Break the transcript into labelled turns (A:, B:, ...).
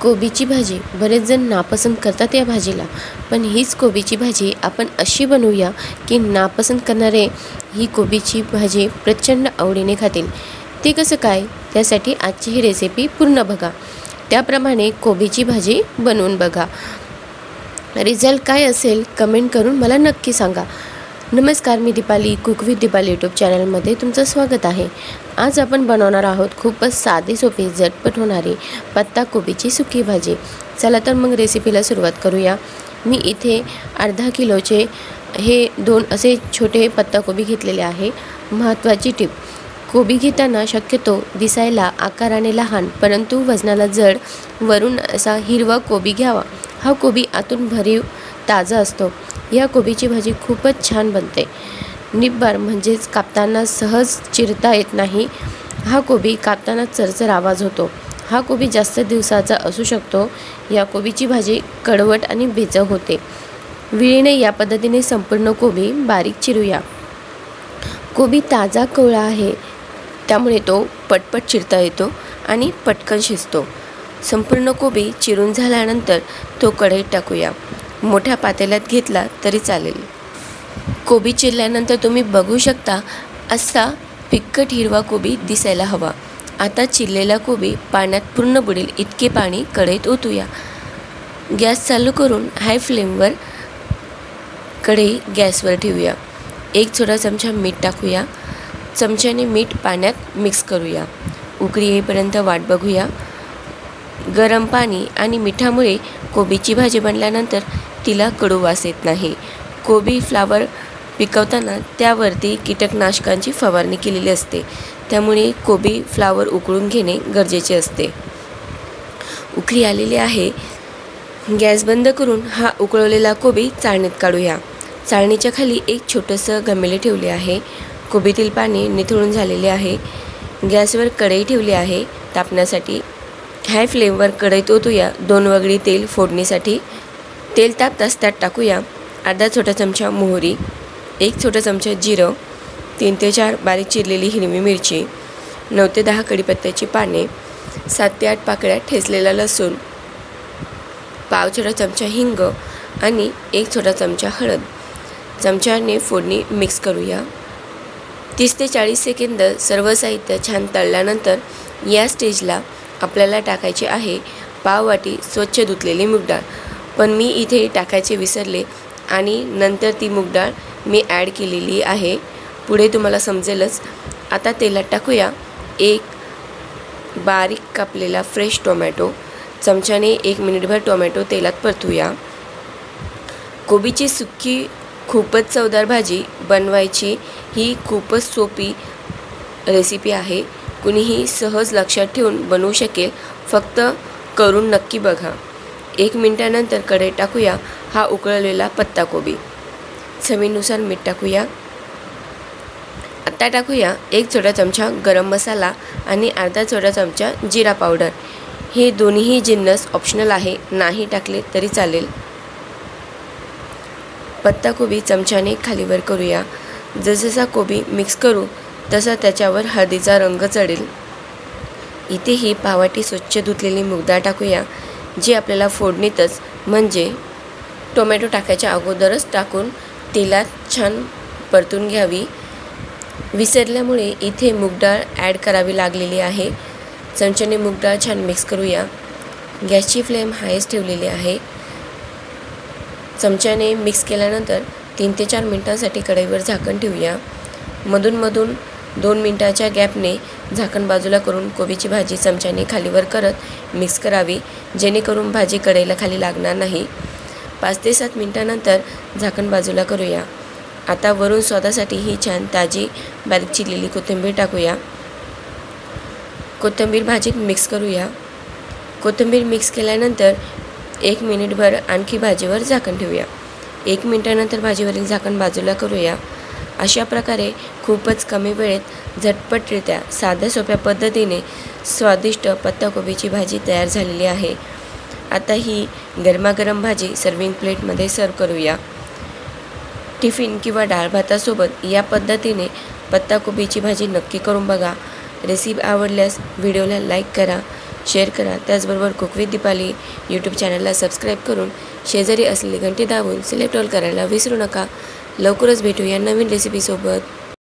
A: कोबीची भाजी बरेच जण नापसंत करतात या भाजीला, पण हीच कोबीची भाजी आपण अशी बनवूया की नापसंत करणारे ही कोबीची भाजी प्रचंड आवडीने खातील। ते कसं काय, त्यासाठी आजची ही रेसिपी पूर्ण बघा, त्याप्रमाणे कोबीची भाजी बनवून बघा। रिझल्ट काय असेल कमेंट करून मला नक्की सांगा। नमस्कार, मी Deepali, cook with Deepali YouTube चॅनलमध्ये तुमचं स्वागत आहे। आज आपण बनवणार आहोत खूपच साधी सोपी झटपट होणारी पत्ता कोबीची सुकी भाजी। चला तर मग रेसिपीला सुरुवात करूया। मी इथे अर्धा किलोचे हे 2 असे छोटे पत्ताकोबी घेतलेले आहे। महत्त्वाची टिप, कोबी घेताना शक्यतो दिसायला आकाराने लहान परंतु वजनाला जड वरून असा हिरवा कोबी घ्यावा। हा कोबी आतून भरीव ताजा असतो। या कोबीची भाजी खूपच छान बनते। निब्बार म्हणजेच कापताना सहज चिरता येत नाही। हा कोबी कापताना चरचर आवाज होतो। हा कोबी जास्त दिवसाचा असू शकतो। या कोबीची भाजी कडवट आणि बेचव होते। विळीने या पद्धतीने संपूर्ण कोबी बारीक चिरूया। कोबी ताजा कोवळा आहे, त्यामुळे तो पटपट चिरता येतो आणि पटकन शिजतो। संपूर्ण कोबी चिरून झाल्यानंतर तो कढईत टाकूया। मोठ्या पातेल्यात घेतला तरी चालेल। कोबी चिरल्यानंतर तुम्ही बघू शकता असा फिक्कट हिरवा कोबी दिसायला हवा। आता चिरलेला कोबी पाण्यात पूर्ण बुडेल इतके पाणी कढईत ओतूया। गॅस चालू करून हाय फ्लेमवर कढई गॅसवर ठेवूया। 1 छोटा चमचा मीठ टाकूया। चमच्याने मीठ पाण्यात मिक्स करूया। उकळी येईपर्यंत वाट बघूया। गरम पाणी आणि मिठामुळे कोबीची भाजी बनल्यानंतर तिला कडू वास येत नाही। कोबी फ्लावर पिकवताना त्यावरती कीटकनाशकांची फवारणी केलेली असते, त्यामुळे कोबी फ्लावर उकळून घेणे गरजेचे असते। उकळी आलेली आहे। गॅस बंद करून हा उकळवलेला कोबी चाळणीत काढूया। चाळणीच्या खाली एक छोटंसं घमेले ठेवले आहे। कोबीतील पाणी निथळून झालेले आहे। गॅसवर कढई ठेवली आहे तापण्यासाठी। हाय फ्लेमवर कढईत ओतूया 2 वगळी तेल फोडणीसाठी। तेल तापताच त्यात टाकूया अर्धा छोटा चमचा मोहरी, 1 छोटा चमचा जिरं, 3 ते 4 बारीक चिरलेली हिरवी मिरची, 9 ते 10 कढीपत्त्याची पाने, 7 ते 8 पाकळ्या ठेचलेला लसूण, पाव छोटा चमचा हिंग आणि 1 छोटा चमचा हळद। चमच्याने फोडणी मिक्स करूया। 30 ते 40 सेकंद सर्व साहित्य छान तळल्यानंतर या स्टेजला आपल्याला टाकायचे आहे पाव वाटी स्वच्छ धुतलेली मूग डाळ, पण मी इथे टाकायचे विसरले आणि नंतर ती मूग डाळ मी ॲड केलेली आहे। पुढे तुम्हाला समजेलच। आता तेलात टाकूया 1 बारीक कापलेला फ्रेश टोमॅटो। चमच्याने 1 मिनिटभर टोमॅटो तेलात परतूया। कोबीची सुकी खूपच चवदार भाजी बनवायची ही खूपच सोपी रेसिपी आहे। कुणीही सहज लक्षात ठेवून बनवू शकेल, फक्त करून नक्की बघा। 1 मिनिटानंतर कढईत टाकूया हा उकळलेला पत्ताकोबी। चवीनुसार मीठ टाकूया। आता टाकूया 1 छोटा चमचा गरम मसाला आणि अर्धा छोटा चमचा जिरा पावडर। हे दोन्हीही जिन्नस ऑप्शनल आहे, नाही टाकले तरी चालेल। पत्ताकोबी चमच्याने खालीवर करूया। जसजसा कोबी मिक्स करू तसा त्याच्यावर हळदीचा रंग चढेल। इथे ही पाववाटी स्वच्छ धुतलेली मूग डाळ टाकूया, जी आपल्याला फोडणीतच म्हणजे टोमॅटो टाकायच्या अगोदरच टाकून तेलात छान परतून घ्यावी। विसरल्यामुळे इथे मूग डाळ ॲड करावी लागलेली आहे। चमच्याने मूग डाळ छान मिक्स करूया। गॅसची फ्लेम हायच ठेवलेली आहे। चमच्याने मिक्स केल्यानंतर 3 ते 4 मिनिटांसाठी कढईवर झाकण ठेवूया। मधून 2 मिनिटाच्या गॅपने झाकण बाजूला करून कोबीची भाजी चमच्याने खालीवर करत मिक्स करावी, जेणेकरून भाजी कढईला खाली लागणार नाही। 5 ते 7 मिनिटानंतर झाकण बाजूला करूया। आता वरून स्वादासाठी ही छान ताजी बारीक चिरलेली कोथिंबीर टाकूया। कोथिंबीर भाजीत मिक्स करूया। कोथिंबीर मिक्स केल्यानंतर 1 मिनिटभर आणखी भाजीवर झाकण ठेवूया। 1 मिनिटानंतर भाजीवरील झाकण बाजूला करूया। अशा प्रकारे खूपच कमी वेळेत झटपटरित्या साध्या सोप्या पद्धतीने स्वादिष्ट पत्ताकोबीची भाजी तयार झालेली आहे। आता ही गरमागरम भाजी सर्विंग प्लेटमध्ये सर्व करूया। टिफिन किंवा डाळ भातासोबत या पद्धतीने पत्ताकोबीची भाजी नक्की करून बघा। रेसिपी आवडल्यास व्हिडिओला लाईक करा, शेअर करा. त्याचबरोबर कुक विथ दीपाली यूट्यूब चॅनलला सबस्क्राईब करून शेजारी असलेली घंटी दाबून सिलेक्ट ऑल करायला विसरू नका. लवकरच भेटूया नवीन रेसिपीसोबत.